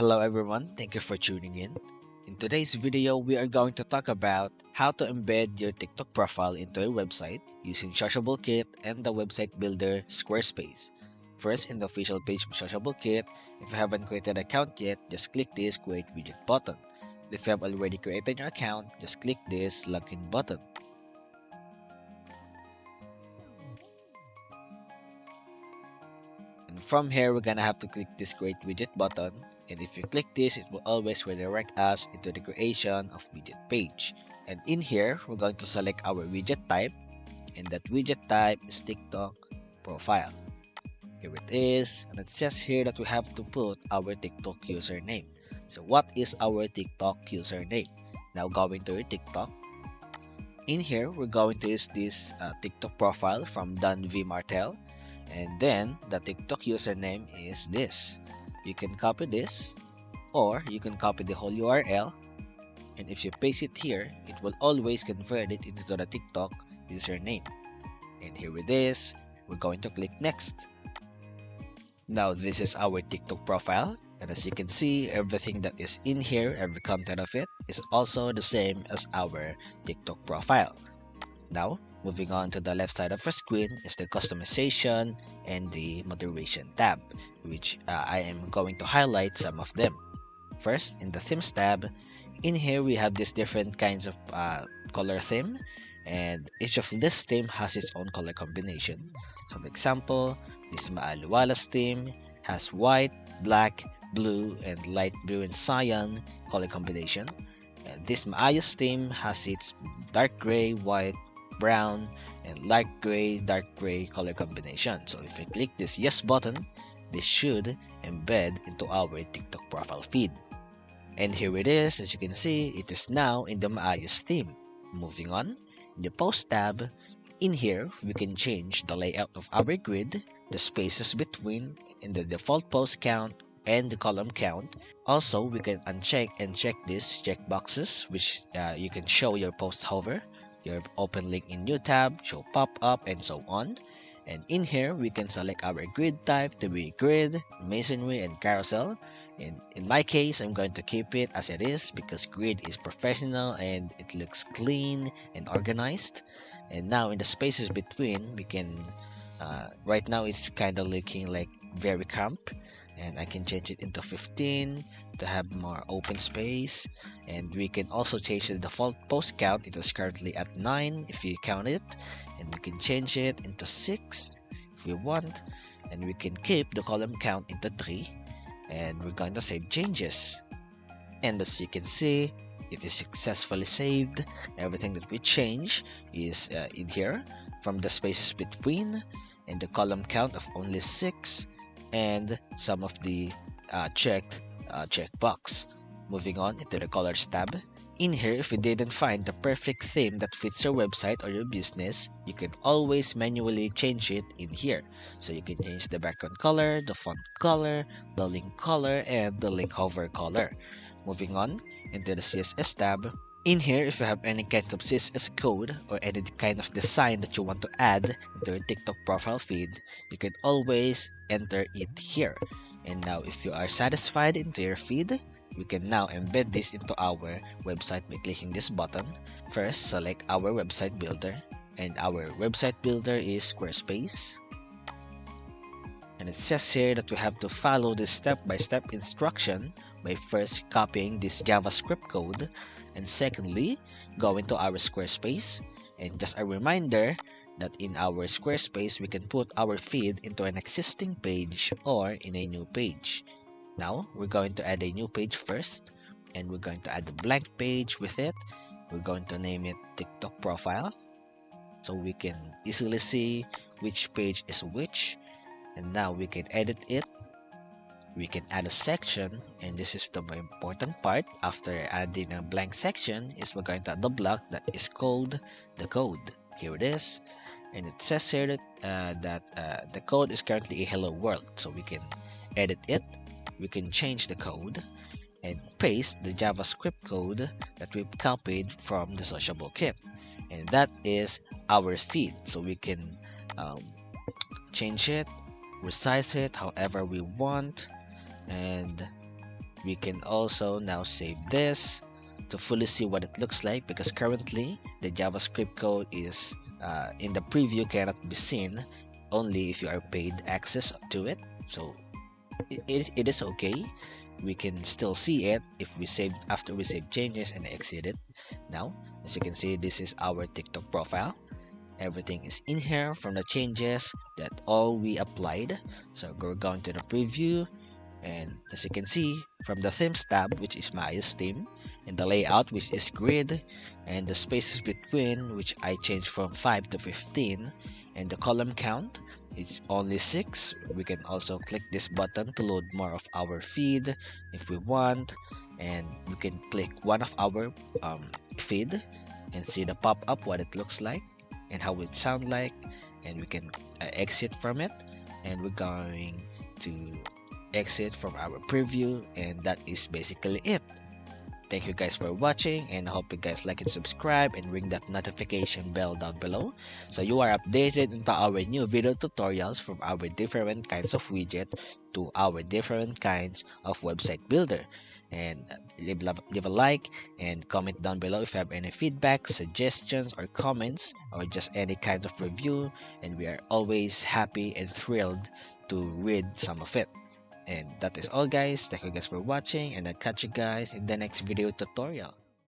Hello everyone, thank you for tuning in. In today's video, we are going to talk about how to embed your TikTok profile into your website using SociableKIT and the website builder Squarespace. First, in the official page of SociableKIT, if you haven't created an account yet, just click this Create Widget button. If you have already created your account, just click this Login button. And from here, we're gonna have to click this Create Widget button. And if you click this, it will always redirect us into the creation of widget page. And in here, we're going to select our widget type. And that widget type is TikTok profile. Here it is. And it says here that we have to put our TikTok username. So what is our TikTok username? Now going to your TikTok. In here, we're going to use this TikTok profile from Don V. Martel. And then the TikTok username is this. You can copy this, or you can copy the whole URL, and if you paste it here, it will always convert it into the TikTok username. And here it is. We're going to click next. Now this is our TikTok profile, and as you can see, everything that is in here, every content of it, is also the same as our TikTok profile. Now, moving on to the left side of our screen is the customization and the moderation tab, which I am going to highlight some of them. First, in the themes tab, in here we have these different kinds of color theme, and each of this theme has its own color combination. So for example, this Maaluwalas theme has white, black, blue, and light blue and cyan color combination. And this Maayos theme has its dark gray, white, brown, and light gray, dark gray color combination. So if you click this yes button, this should embed into our TikTok profile feed. And here it is. As you can see, it is now in the Maayos theme. Moving on, in the post tab, in here we can change the layout of our grid, the spaces between, and the default post count and the column count. Also, we can uncheck and check these checkboxes, which you can show your post hover, your open link in new tab, show pop-up, and so on. And in here, we can select our grid type to be grid, masonry, and carousel. And in my case, I'm going to keep it as it is because grid is professional and it looks clean and organized. And now in the spaces between, we can, right now it's kind of looking like very cramped. And I can change it into 15 to have more open space, and we can also change the default post count. It is currently at 9 if you count it, and we can change it into 6 if we want, and we can keep the column count into 3, and we're going to save changes. And as you can see, it is successfully saved. Everything that we change is in here, from the spaces between and the column count of only 6 and some of the checkbox. Moving on into the colors tab. In here, if you didn't find the perfect theme that fits your website or your business, you can always manually change it in here. So you can change the background color, the font color, the link color, and the link hover color. Moving on into the CSS tab. In here, if you have any kind of CSS code or any kind of design that you want to add into your TikTok profile feed, you can always enter it here. And now if you are satisfied into your feed, we can now embed this into our website by clicking this button. First, select our website builder, and our website builder is Squarespace. And it says here that we have to follow this step-by-step instruction by first copying this JavaScript code, and secondly, go into our Squarespace. And just a reminder that in our Squarespace, we can put our feed into an existing page or in a new page. Now, we're going to add a new page first, and we're going to add a blank page with it. We're going to name it TikTok profile, so we can easily see which page is which. And now we can edit it. We can add a section, and this is the more important part. After adding a blank section, is we're going to add the block that is called the code. Here it is, and it says here that the code is currently a hello world, so we can edit it. We can change the code and paste the JavaScript code that we've copied from the SociableKIT, and that is our feed. So we can change it, resize it however we want, and We can also now save this to fully see what it looks like, because currently the JavaScript code is in the preview cannot be seen, only if you are paid access to it. So it is okay. We can still see it if we save after we save changes and exit it. Now, as you can see, this is our TikTok profile. Everything is in here from the changes that all we applied. So we're going to the preview, and as you can see from the themes tab, which is my theme, and the layout, which is grid, and the spaces between, which I changed from 5 to 15, and the column count, it's only 6. We can also click this button to load more of our feed if we want, and we can click one of our feed and see the pop-up, what it looks like and how it sound like, and we can exit from it, and we're going to exit from our preview, and that is basically it. Thank you guys for watching, and I hope you guys like and subscribe and ring that notification bell down below so you are updated into our new video tutorials from our different kinds of widget to our different kinds of website builder. And leave a like and comment down below if you have any feedback, suggestions, or comments, or just any kind of review, and we are always happy and thrilled to read some of it. And that is all, guys. Thank you guys for watching, and I'll catch you guys in the next video tutorial.